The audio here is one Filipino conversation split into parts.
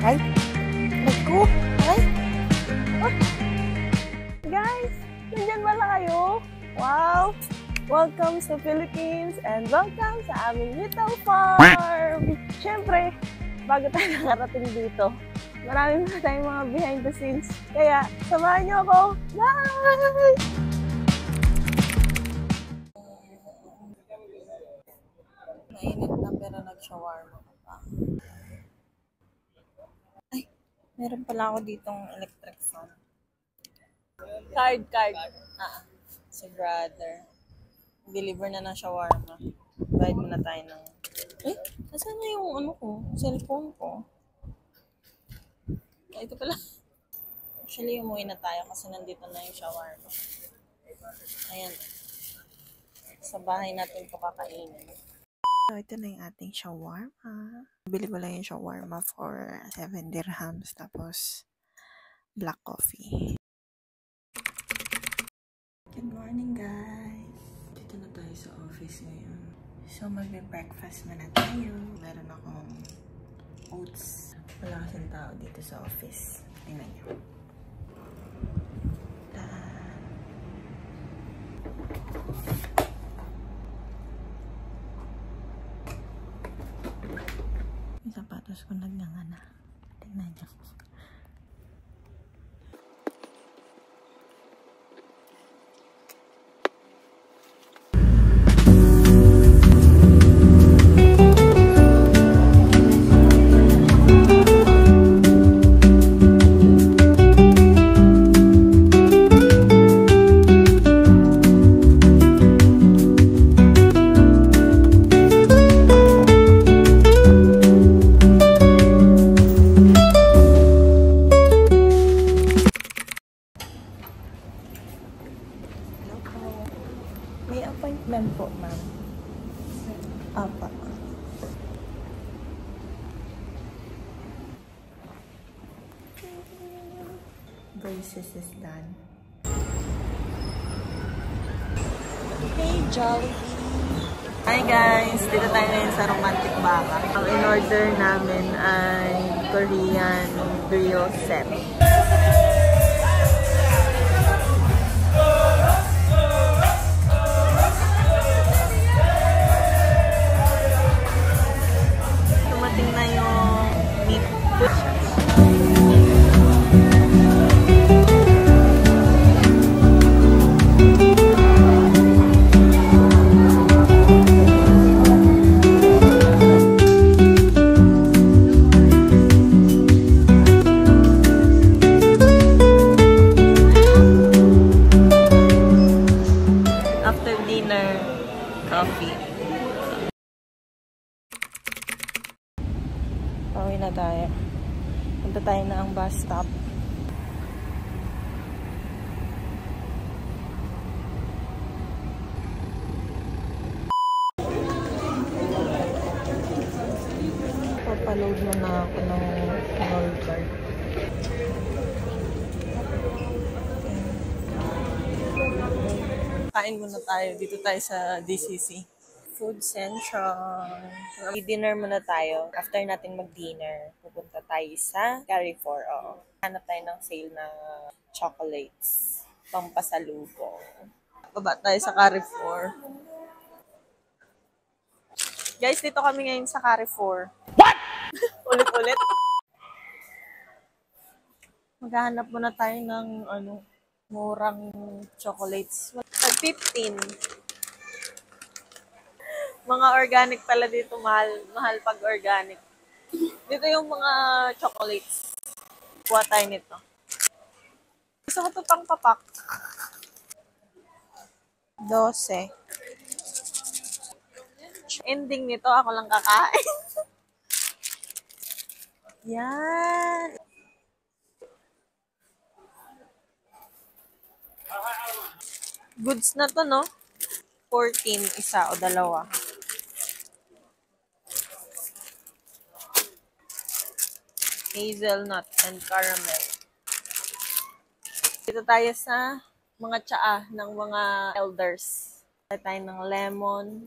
Ay, naku, ay. Oh. Guys, nandyan pala kayo. Wow! Welcome sa Philippines and welcome sa aming little farm! Siyempre, bago tayo nakarating dito, marami na tayong mga behind the scenes. Kaya, samahan niyo ako. Bye! Mainit na pero nag-shawarma ka pa. Ay, meron pala ako ditong electric fan. Card. Si brother. Deliver na ng shawarma. Bayad muna tayo ng... Eh, asan na yung ano ko? Cellphone ko. Ay, ito pala. Actually, umuwi na tayo kasi nandito na yung shawarma. Ayan. Sa bahay natin ito kakainin. So, ito na yung ating shawarma. Bili ko lang yung shawarma for 7 dirhams. Tapos, black coffee. Good morning, guys. Dito na tayo sa office ngayon. So, magbe-breakfast muna tayo. Meron akong oats. Wala kasing tao dito sa office. Tingnan nyo. Yung sapatos ko nagnangana. Tingnan nyo. May appointment po, ma'am. Apa. Braces is done. Hey, Jollibee! Hi guys! Dito tayo ngayon sa Romantic Baka. Ang in-order namin ay Korean grill set. After dinner, coffee. Pauwi na tayo. Punta tayo na ang bus stop. Papaload mo na ako ng mall card. Kain muna tayo. Dito tayo sa DCC. Food Central. Dinner muna tayo. After natin mag-dinner, pupunta tayo sa Carrefour. Oo. Hanap tayo ng sale na chocolates. Pampasalubong. Baba tayo sa Carrefour. Guys, dito kami ngayon sa Carrefour. What? Ulit-ulit. Maghahanap muna tayo ng murang chocolates. 15. Mga organic pala dito, mahal pag organic. Dito yung mga chocolates. Kuha tayo nito. Gusto ko ito pang papak. 12. Ending nito, ako lang kakain. Yan. Goods na to, no? 14, isa o dalawa. Hazelnut and caramel. Dito tayo sa mga tsaa ng mga elders. Tayo tayo ng lemon.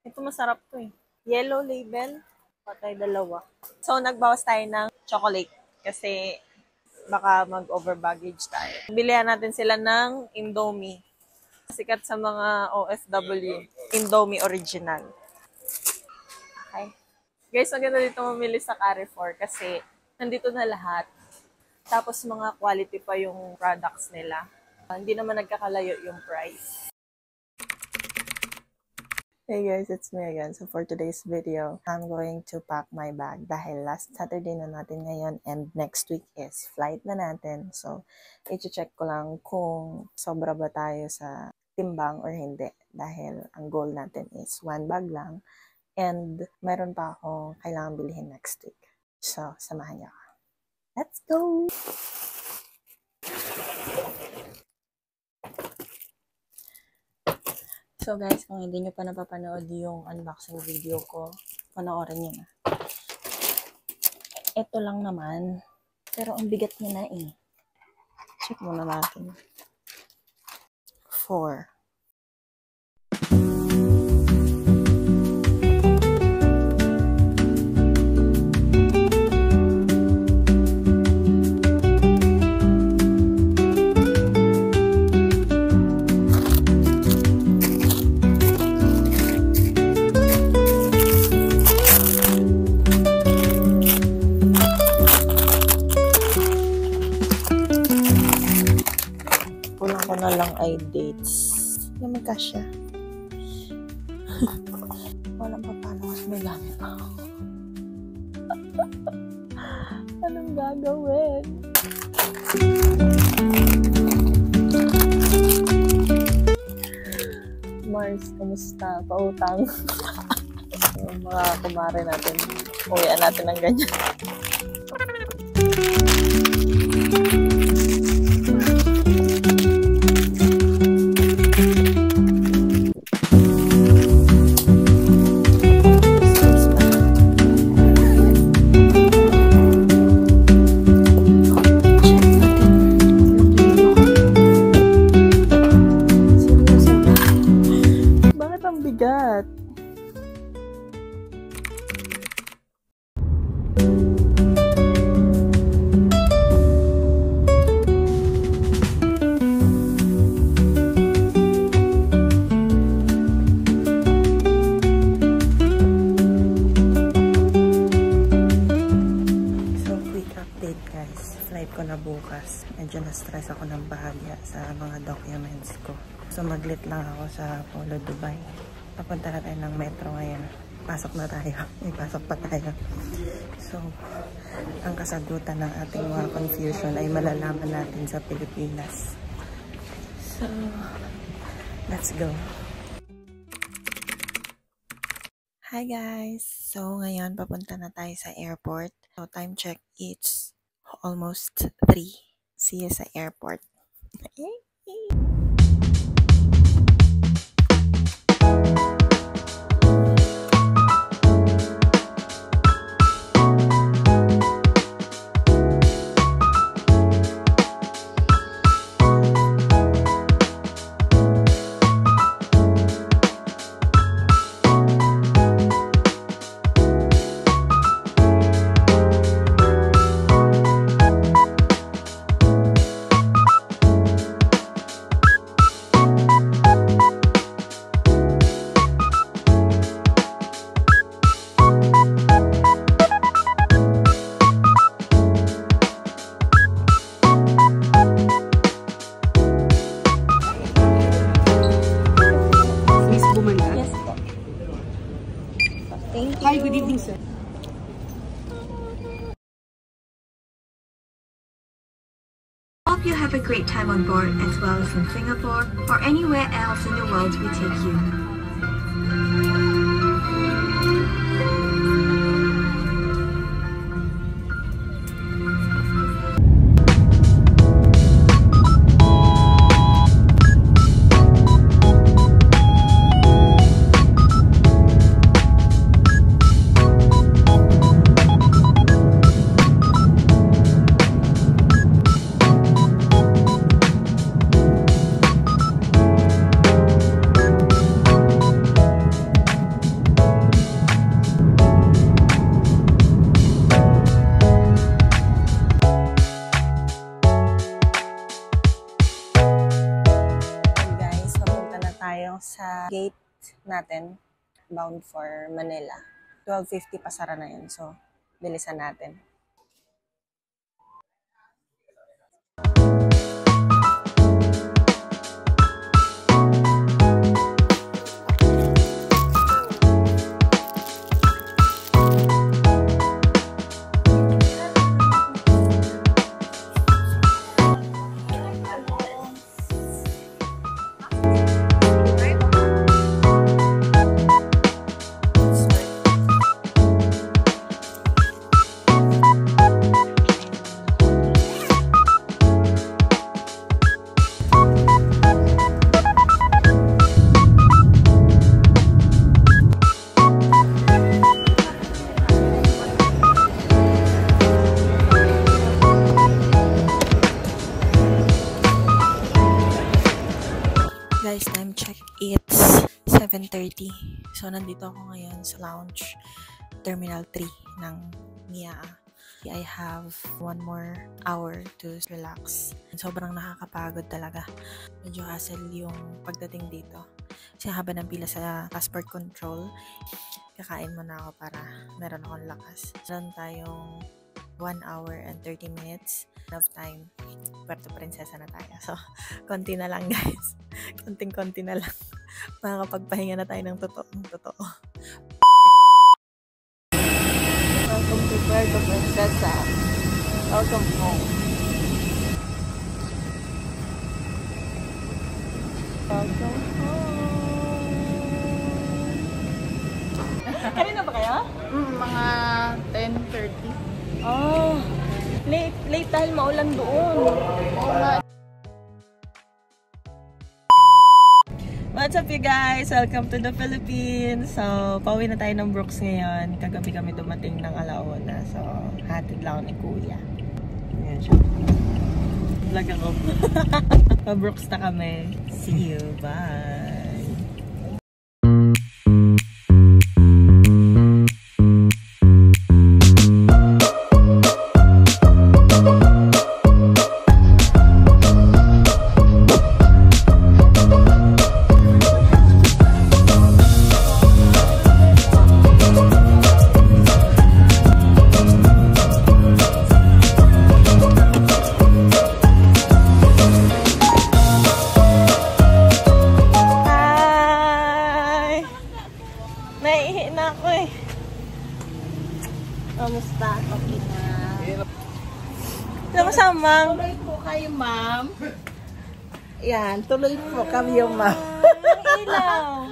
Ito masarap to eh. Yellow label. Patay dalawa. So, nagbawas tayo ng chocolate kasi baka mag-over baggage tayo. Bilihan natin sila ng Indomie. Sikat sa mga OFW. Indomie original. Okay. Guys, maganda dito mamili sa Carrefour kasi nandito na lahat. Tapos mga quality pa yung products nila. Hindi naman nagkakalayo yung price. Hey guys, it's me again. So for today's video, I'm going to pack my bag dahil last Saturday na natin ngayon and next week is flight na natin. So, i-check ko lang kung sobra ba tayo sa timbang or hindi dahil ang goal natin is 1 bag lang and meron pa akong kailangan bilhin next week. So, samahan niyo ako. Let's go! So guys, kung hindi nyo pa napapanood yung unboxing video ko, panoorin nyo na. Ito lang naman, pero ang bigat niya na eh. Check muna natin. 4. Na lang ay dates na magkasya. Walang pa paano kasi may gamit ako. Anong gagawin? Mars, kamusta? Pautang. Yung mga kumare natin, uwian natin ng ganyan. Bigat. Flight ko na bukas. Medyo na-stress ako ng bahagya sa mga documents ko. So maglit lang ako sa Polo Dubai. Papunta na tayo ng metro ngayon. Pasok na tayo. May pasok pa tayo. So, ang kasagutan ng ating mga confusion ay malalaman natin sa Pilipinas. So, let's go. Hi guys! So, ngayon papunta na tayo sa airport. So, time check, it's almost 3. See you sa airport. Thank you. Hi, good evening, sir. Hope you have a great time on board as well as in Singapore or anywhere else in the world we take you. natin, bound for Manila. 12:50 pasara na yun. So, bilisan natin. Guys, time check. It's 7:30. So, nandito ako ngayon sa lounge, Terminal 3 ng Mia. I have 1 more hour to relax. Sobrang nakakapagod talaga. Medyo hassle yung pagdating dito. Kasi haba ng pila sa passport control. Kakain muna ako para meron akong lakas. Meron tayong 1 hour and 30 minutes of time. Puerto Princesa na tayo. So, konti na lang guys. Konting-konti na lang. Makakapagpahinga na tayo ng totoo. Welcome to Puerto Princesa. Welcome home. Welcome home. Kanina ba kayo? Mga 10:30. Oh, late dahil maulan doon. What's up you guys? Welcome to the Philippines. So, pauwi na tayo ng Brooks ngayon. Kagabi kami dumating ng alauna. So, hatid lang ni Kuya. Ayan siya. Vlog ako. Pa-Brooks na kami. See you. Bye. Naihi na ako eh. Kamusta? Okay na. Sino samang? Tuloy po kayo, ma'am. Yan, tuloy po kami yung ma'am. Ang ilaw.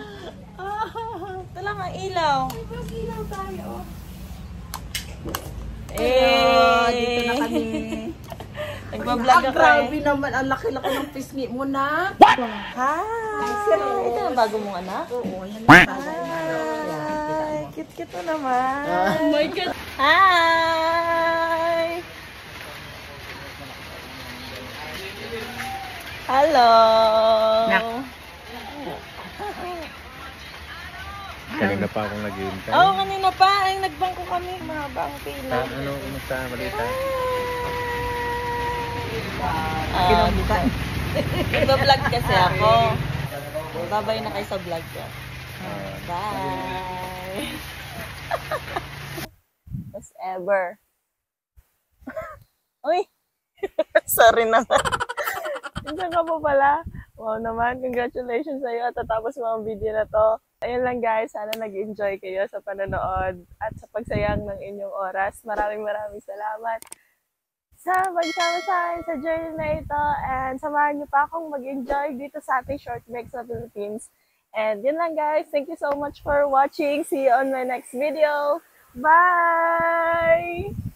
Ito lang ang ilaw. Ilaw tayo. Dito na kami. Nagbablog ako Grabe eh. naman, ang laki-laki ng pisngi mo na. Hi! Ito ang bago mong anak? Oo, yan ang bagay na. Hi! Cute-cute mo naman. Oh my God. Hi! Hello! Kanina pa akong naghihintay. Oo, kanina pa. Ay, nagbangko kami. Mahaba ang pila. Ano, kumusta? Malita? Nagbablog kasi ako. Babay na kayo sa vlog ko. Bye! As ever. Uy! Sorry naman. Diyan ka po pala. Wow naman, congratulations sa iyo at tatapos mo ang video na to. Ayun lang guys, sana nag-enjoy kayo sa panonood at sa pagsayang ng inyong oras. Maraming salamat sa pagsama sa akin sa journey na ito, and samahan niyo pa akong mag-enjoy dito sa ating short break sa Philippines. And yun lang guys, thank you so much for watching. See you on my next video. Bye!